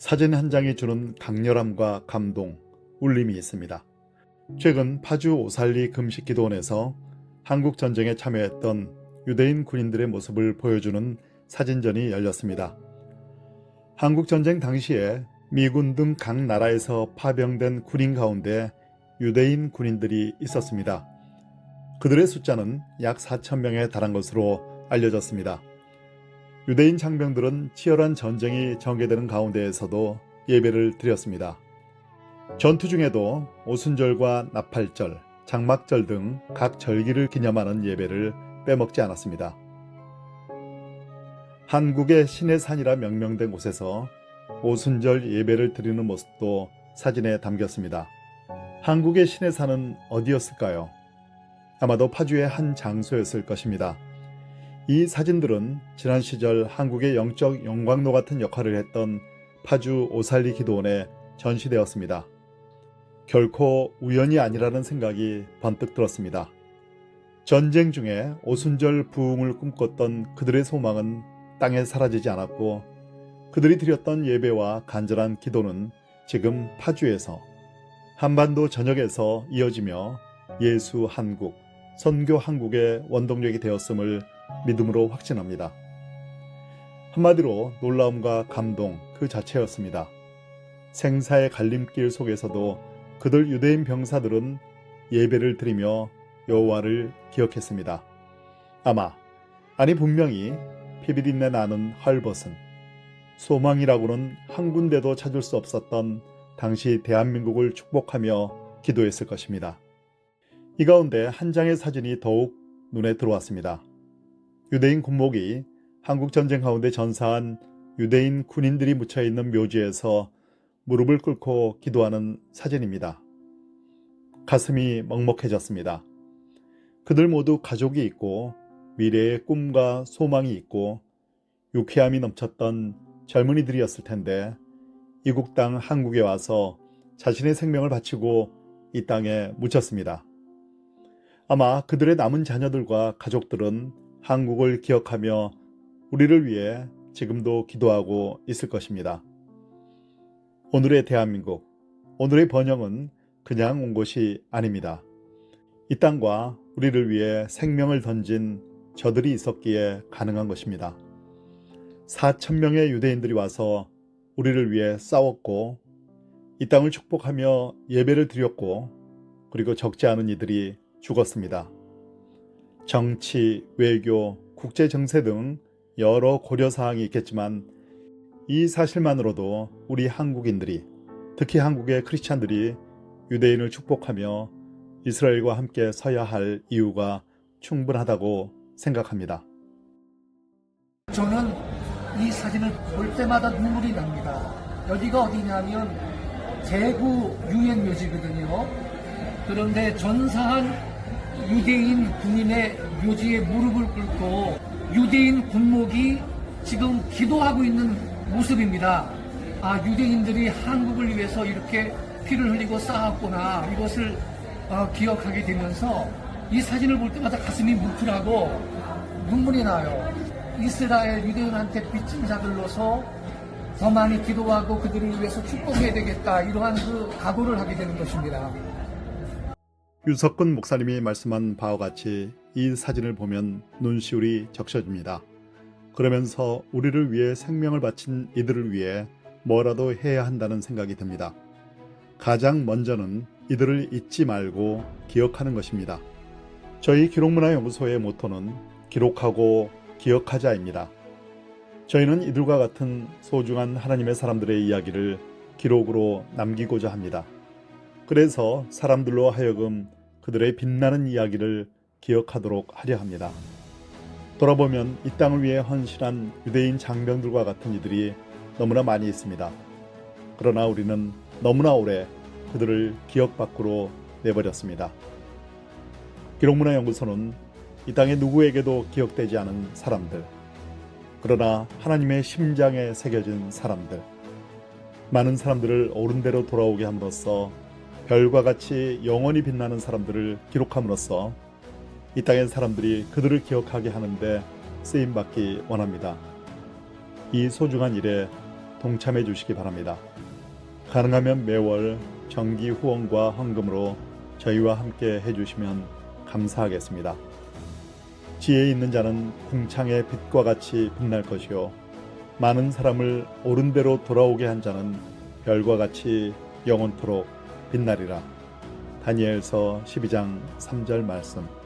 사진 한 장이 주는 강렬함과 감동, 울림이 있습니다. 최근 파주 오살리 금식기도원에서 한국전쟁에 참여했던 유대인 군인들의 모습을 보여주는 사진전이 열렸습니다. 한국전쟁 당시에 미군 등 각 나라에서 파병된 군인 가운데 유대인 군인들이 있었습니다. 그들의 숫자는 약 4,000명에 달한 것으로 알려졌습니다. 유대인 장병들은 치열한 전쟁이 전개되는 가운데에서도 예배를 드렸습니다. 전투 중에도 오순절과 나팔절, 장막절 등 각 절기를 기념하는 예배를 빼먹지 않았습니다. 한국의 신의 산이라 명명된 곳에서 오순절 예배를 드리는 모습도 사진에 담겼습니다. 한국의 신의 산은 어디였을까요? 아마도 파주의 한 장소였을 것입니다. 이 사진들은 지난 시절 한국의 영적 영광로 같은 역할을 했던 파주 오살리 기도원에 전시되었습니다. 결코 우연이 아니라는 생각이 번뜩 들었습니다. 전쟁 중에 오순절 부흥을 꿈꿨던 그들의 소망은 땅에 사라지지 않았고, 그들이 드렸던 예배와 간절한 기도는 지금 파주에서, 한반도 전역에서 이어지며 예수 한국, 선교 한국의 원동력이 되었음을 믿음으로 확신합니다. 한마디로 놀라움과 감동 그 자체였습니다. 생사의 갈림길 속에서도 그들 유대인 병사들은 예배를 드리며 여호와를 기억했습니다. 분명히 피비린내 나는 헐벗은 소망이라고는 한 군데도 찾을 수 없었던 당시 대한민국을 축복하며 기도했을 것입니다. 이 가운데 한 장의 사진이 더욱 눈에 들어왔습니다. 유대인 군목이 한국전쟁 가운데 전사한 유대인 군인들이 묻혀있는 묘지에서 무릎을 꿇고 기도하는 사진입니다. 가슴이 먹먹해졌습니다. 그들 모두 가족이 있고 미래의 꿈과 소망이 있고 유쾌함이 넘쳤던 젊은이들이었을 텐데, 이국 땅 한국에 와서 자신의 생명을 바치고 이 땅에 묻혔습니다. 아마 그들의 남은 자녀들과 가족들은 한국을 기억하며 우리를 위해 지금도 기도하고 있을 것입니다. 오늘의 대한민국, 오늘의 번영은 그냥 온 것이 아닙니다. 이 땅과 우리를 위해 생명을 던진 저들이 있었기에 가능한 것입니다. 4,000명의 유대인들이 와서 우리를 위해 싸웠고, 이 땅을 축복하며 예배를 드렸고, 그리고 적지 않은 이들이 죽었습니다. 정치, 외교, 국제 정세 등 여러 고려사항이 있겠지만 이 사실만으로도 우리 한국인들이, 특히 한국의 크리스찬들이 유대인을 축복하며 이스라엘과 함께 서야 할 이유가 충분하다고 생각합니다. 저는 이 사진을 볼 때마다 눈물이 납니다. 여기가 어디냐면 대구 유엔묘지거든요. 그런데 전사한 유대인 군인의 묘지에 무릎을 꿇고 유대인 군목이 지금 기도하고 있는 모습입니다. 유대인들이 한국을 위해서 이렇게 피를 흘리고 싸웠구나, 이것을 기억하게 되면서 이 사진을 볼 때마다 가슴이 뭉클하고 눈물이 나요. 이스라엘 유대인한테 빚진 자들로서 더 많이 기도하고 그들을 위해서 축복해야 되겠다, 이러한 그 각오를 하게 되는 것입니다. 유석근 목사님이 말씀한 바와 같이 이 사진을 보면 눈시울이 적셔집니다. 그러면서 우리를 위해 생명을 바친 이들을 위해 뭐라도 해야 한다는 생각이 듭니다. 가장 먼저는 이들을 잊지 말고 기억하는 것입니다. 저희 기록문화연구소의 모토는 기록하고 기억하자입니다. 저희는 이들과 같은 소중한 하나님의 사람들의 이야기를 기록으로 남기고자 합니다. 그래서 사람들로 하여금 그들의 빛나는 이야기를 기억하도록 하려 합니다. 돌아보면 이 땅을 위해 헌신한 유대인 장병들과 같은 이들이 너무나 많이 있습니다. 그러나 우리는 너무나 오래 그들을 기억 밖으로 내버렸습니다. 기록문화연구소는 이 땅의 누구에게도 기억되지 않은 사람들, 그러나 하나님의 심장에 새겨진 사람들, 많은 사람들을 옳은대로 돌아오게 함으로써 별과 같이 영원히 빛나는 사람들을 기록함으로써 이 땅의 사람들이 그들을 기억하게 하는데 쓰임받기 원합니다. 이 소중한 일에 동참해 주시기 바랍니다. 가능하면 매월 정기 후원과 헌금으로 저희와 함께 해주시면 감사하겠습니다. 지혜 있는 자는 궁창의 빛과 같이 빛날 것이요 많은 사람을 옳은 대로 돌아오게 한 자는 별과 같이 영원토록 빛나리라. 다니엘서 12장 3절 말씀.